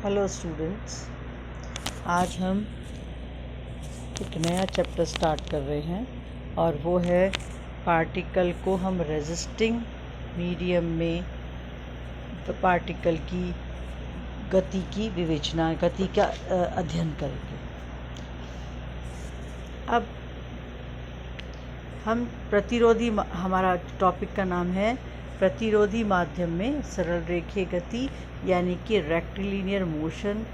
Hello students, आज हम एक नया चैप्टर स्टार्ट कर रहे हैं और वो है पार्टिकल को हम रेजिस्टिंग मीडियम में पार्टिकल की गति की विवेचना, गति का अध्ययन करेंगे। अब हम प्रतिरोधी, हमारा टॉपिक का नाम है प्रतिरोधी माध्यम में सरल रेखीय गति यानी कि rectilinear motion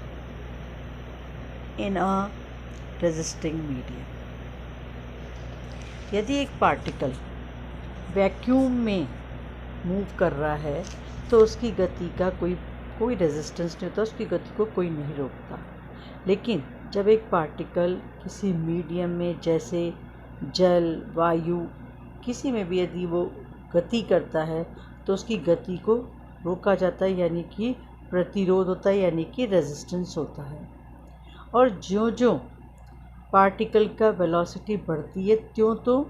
in a resisting medium. यदि एक पार्टिकल वैक्यूम में मूव कर रहा है तो उसकी गति का कोई रेजिस्टेंस नहीं होता, उसकी गति को कोई नहीं रोकता। लेकिन जब एक पार्टिकल किसी मीडियम में, जैसे जल, वायु, किसी में भी यदि वो गति करता है तो उसकी गति को रोका जाता है, यानी कि प्रतिरोध होता है, यानी कि रेजिस्टेंस होता है। और ज्यों-ज्यों पार्टिकल का वेलोसिटी बढ़ती है त्यों तो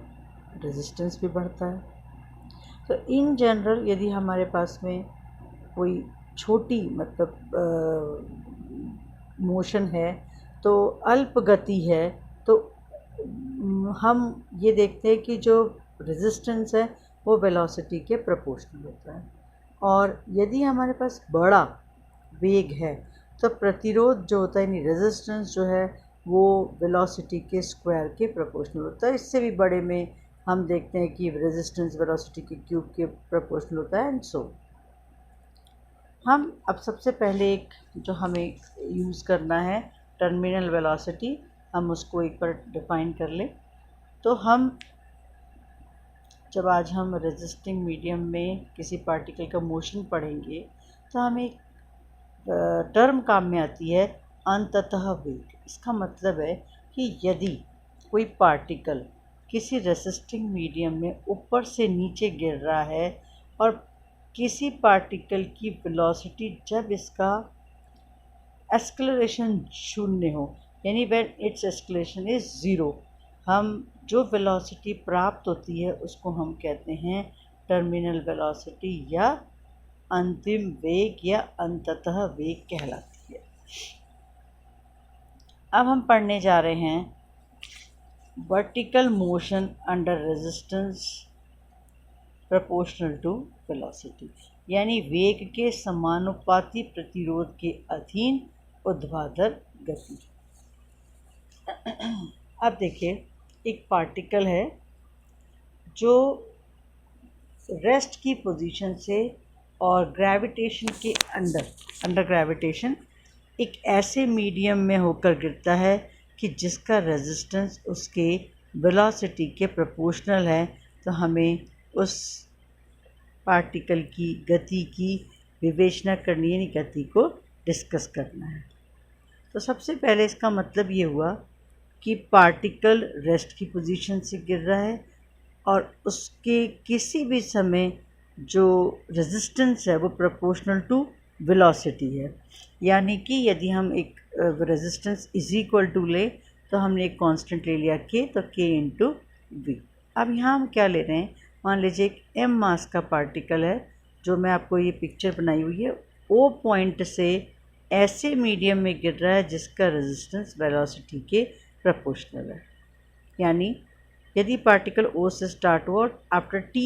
रेजिस्टेंस भी बढ़ता है। तो इन जनरल यदि हमारे पास में कोई छोटी मोशन है, तो अल्प गति है, तो हम ये देखते हैं कि जो रेजिस्टेंस है वो वेलोसिटी के प्रोपोर्शनल होता है। और यदि हमारे पास बड़ा वेग है तो प्रतिरोध जो होता है, यानी रेजिस्टेंस जो है, वो वेलोसिटी के स्क्वायर के प्रोपोर्शनल होता है। इससे भी बड़े में हम देखते हैं कि रेजिस्टेंस वेलोसिटी के क्यूब के प्रोपोर्शनल होता है, एंड सो। हम अब सबसे पहले एक जो हमें यूज़ करना है टर्मिनल वेलोसिटी, हम उसको एक बार डिफाइन कर लें। तो जब आज हम रेजिस्टिंग मीडियम में किसी पार्टिकल का मोशन पढ़ेंगे तो हमें एक टर्म काम में आती है, अंततः वेग। इसका मतलब है कि यदि कोई पार्टिकल किसी रेजिस्टिंग मीडियम में ऊपर से नीचे गिर रहा है और किसी पार्टिकल की वेलोसिटी जब इसका एक्सेलरेशन 0 हो, यानी व्हेन इट्स एक्सेलरेशन इज़ 0, हम जो वेलोसिटी प्राप्त होती है उसको हम कहते हैं टर्मिनल वेलोसिटी या अंतिम वेग या अंततः वेग कहलाती है। अब हम पढ़ने जा रहे हैं vertical motion under resistance proportional to velocity, यानी वेग के समानुपाती प्रतिरोध के अधीन ऊर्ध्वाधर गति। अब देखिए, एक पार्टिकल है जो रेस्ट की पोजीशन से और ग्रेविटेशन के अंडर ग्रेविटेशन एक ऐसे मीडियम में होकर गिरता है कि जिसका रेजिस्टेंस उसके वेलोसिटी के प्रोपोर्शनल है। तो हमें उस पार्टिकल की गति की विवेचना करनी है, यानी गति को डिस्कस करना है। तो सबसे पहले इसका मतलब ये हुआ कि पार्टिकल रेस्ट की पोजीशन से गिर रहा है और उसके किसी भी समय जो रेजिस्टेंस है वो प्रोपोर्शनल टू वेलोसिटी है। यानी कि यदि हम एक रेजिस्टेंस इज इक्वल टू ले तो हमने एक कांस्टेंट ले लिया k, तो k इंटू वी। अब यहाँ हम क्या ले रहे हैं, मान लीजिए एक m मास का पार्टिकल है, जो मैं आपको ये पिक्चर बनाई हुई है, O पॉइंट से ऐसे मीडियम में गिर रहा है जिसका रेजिस्टेंस वेलोसिटी के प्रोपोर्शनल है। यानी यदि पार्टिकल O से स्टार्ट हुआ और आफ्टर t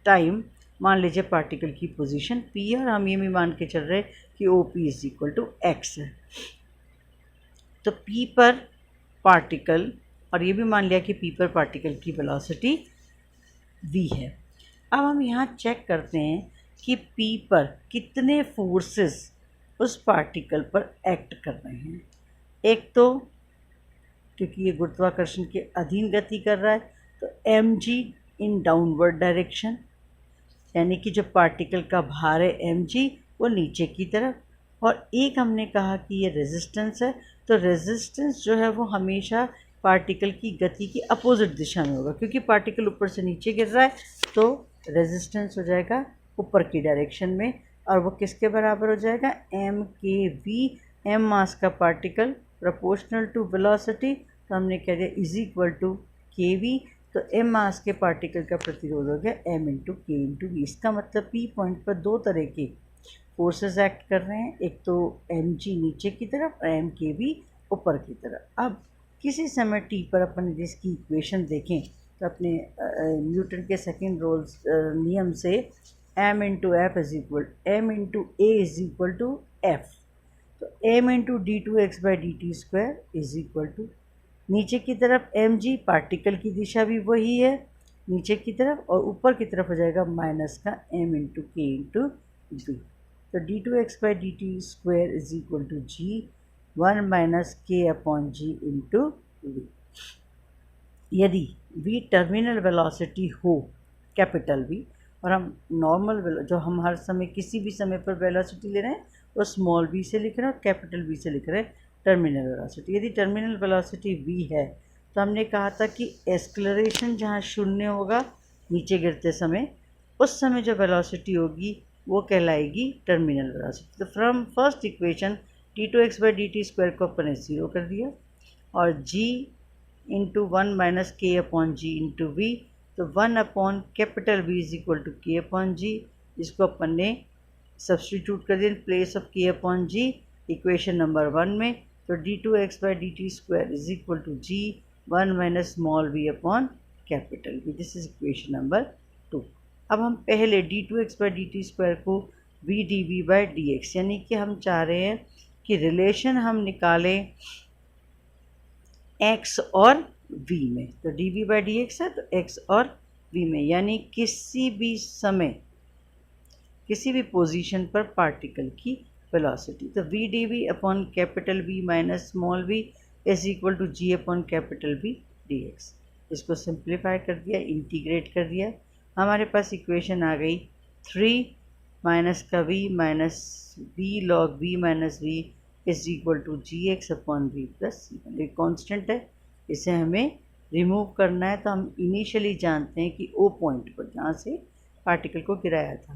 टाइम मान लीजिए पार्टिकल की पोजीशन p है, और हम ये भी मान के चल रहे हैं कि OP is equal to x है। तो p पर पार्टिकल, और ये भी मान लिया कि p पर पार्टिकल की वेलोसिटी v है। अब हम यहाँ चेक करते हैं कि p पर कितने फोर्सेस उस पार्टिकल पर एक्ट कर रहे हैं। एक तो क्योंकि ये गुरुत्वाकर्षण के अधीन गति कर रहा है, तो mg इन डाउनवर्ड डायरेक्शन, यानी कि जो पार्टिकल का भार है mg वो नीचे की तरफ। और एक हमने कहा कि ये रेजिस्टेंस है, तो रेजिस्टेंस जो है वो हमेशा पार्टिकल की गति की अपोजिट दिशा में होगा, क्योंकि पार्टिकल ऊपर से नीचे गिर रहा है तो रेजिस्टेंस हो जाएगा ऊपर की डायरेक्शन में, और वो किसके बराबर हो जाएगा, m/v, m मास का पार्टिकल प्रोपोर्शनल टू वेलोसिटी, तो हमने कह दिया इज इक्वल टू kv। तो m मास के पार्टिकल का प्रतिरोध हो गया m into k into v. इसका मतलब p पॉइंट पर दो तरह के फोर्सेस एक्ट कर रहे हैं, एक तो mg नीचे की तरफ और mkb ऊपर की तरफ। अब किसी समय t पर अपन जिसकी इक्वेशन देखें तो अपने न्यूटन के सेकेंड रूल्स नियम से m into f is equal m into a is equal to f, तो m into d two x by D T square is equal to नीचे की तरफ mg, पार्टिकल की दिशा भी वही है नीचे की तरफ, और ऊपर की तरफ हो जाएगा माइनस का m into k into b. तो d two x by D T square is equal to ji 1 minus k upon g into v. यदि v टर्मिनल वेलोसिटी हो कैपिटल V और हम नॉर्मल जो हम हर समय किसी भी समय पर वेलोसिटी ले रहे हैं वो स्मॉल v से लिख रहे हैं और कैपिटल V से लिख रहे हैं टर्मिनल वेलोसिटी। यदि टर्मिनल वेलोसिटी v है तो हमने कहा था कि एक्सलरेशन जहाँ शून्य होगा नीचे गिरते समय, उस समय जो वेलोसिटी होगी वो कहलाएगी टर्मिनल वेलोसिटी। तो from first equation d two x by D T square को अपन ने ज़ीरो कर दिया और g into 1 minus k upon g into v, तो 1 upon capital V is equal to k upon g, इसको अपन ने सब्सटीट्यूट कर दिया in place of k upon g equation number 1 में। तो d two x by D T square is equal to ji 1 minus small v upon capital V। This is equation number 2। अब हम पहले D two x by D T square को V D we by D X, यानी कि हम चाह रहे हैं कि रिलेशन हम निकालें x और v में। तो d we by D x है तो x और v में, यानी किसी भी समय किसी भी पोजीशन पर पार्टिकल की वेलोसिटी। तो v d v upon capital V minus small v is equal to g upon capital V d x. इसको सिंप्लीफाई कर दिया, इंटीग्रेट कर दिया, हमारे पास इक्वेशन आ गई 3 माइनस का v minus v log v minus v is equal to G X upon V plus C. ये constant है, इसे हमें रिमूव करना है। तो हम इनिशियली जानते हैं कि ओ पॉइंट पर जहाँ से पार्टिकल को गिराया था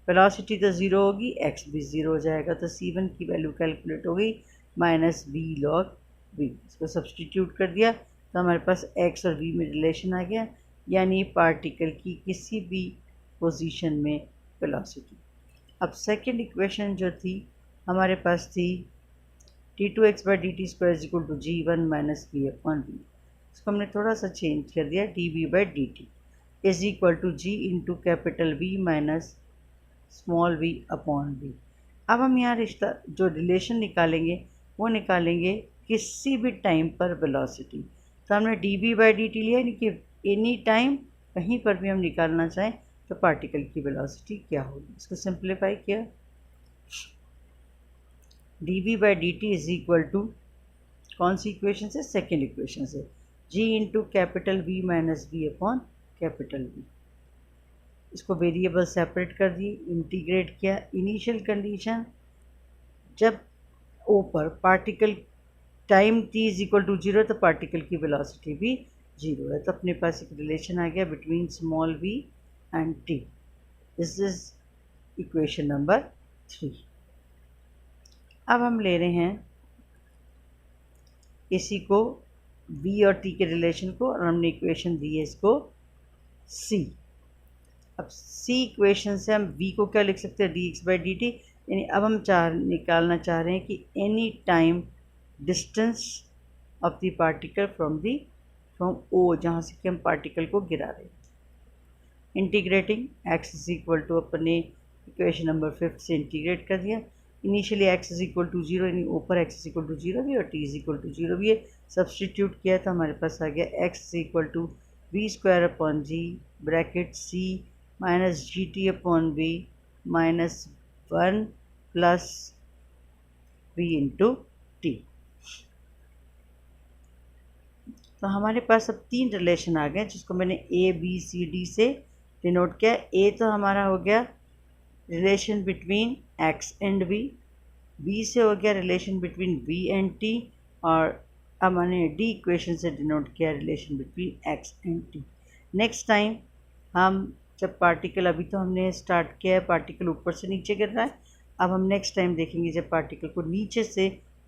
वेलोसिटी तो ज़ीरो होगी, एक्स भी ज़ीरो हो जाएगा, तो c1 की वैल्यू कैलकुलेट हो गई माइनस v लॉग v। इसको सब्सटीट्यूट कर दिया तो हमारे पास x और v में रिलेशन आ गया, यानी पार्टिकल की किसी भी पोजीशन में वेलोसिटी। अब सेकंड इक्वेशन जो थी हमारे पास थी t two x by D T square is equal to ji 1 minus v upon v. इसको हमने थोड़ा सा चेंज कर दिया, d we by D t is equal to g into capital V minus small v upon v। अब हम यहाँ रिश्ता जो रिलेशन निकालेंगे वो निकालेंगे किसी भी टाइम पर वेलोसिटी। तो हमने d we by D t लिया, यानी कि एनी टाइम कहीं पर भी हम निकालना चाहें तो पार्टिकल की वेलोसिटी क्या होगी। इसको सिंप्लीफाई किया, d we by D t is equal to कौन सी इक्वेशन से, सेकेंड इक्वेशन से, g into capital V minus v upon capital V। इसको वेरिएबल सेपरेट कर दिए, इंटीग्रेट किया। इनिशियल कंडीशन जब ओ पर particle time t is equal to zero तो पार्टिकल की वेलोसिटी भी जीरो है, तो अपने पास एक रिलेशन आ गया between small v and t। This is equation number 3। अब हम ले रहे हैं इसी को v और t के रिलेशन को, और हमने इक्वेशन दी है इसको c। अब c इक्वेशन से हम v को क्या लिख सकते हैं, d x by D t, यानी अब हम निकालना चाह रहे हैं कि any time distance of the particle from O, जहाँ से कि हम पार्टिकल को गिरा रहे हैं। Integrating x is equal to अपने इक्वेशन नंबर 5 से इंटीग्रेट कर दिया। Initially x is equal to zero, यानी ऊपर x is equal to zero भी और t is equal to zero भी है, सब्सटीट्यूट किया तो हमारे पास आ गया x is equal to v square upon g bracket c minus g t upon v minus 1 plus v into t. तो हमारे पास अब तीन रिलेशन आ गए जिसको मैंने a b c d से डिनोट किया। a तो हमारा हो गया relation between x and v, b से हो गया relation between v and t, और अब मैंने d इक्वेशन से डिनोट किया relation between x and t। Next time हम जब पार्टिकल, अभी तो हमने स्टार्ट किया है पार्टिकल ऊपर से नीचे गिर रहा है, अब हम नेक्स्ट टाइम देखेंगे जब पार्टिकल को नीचे से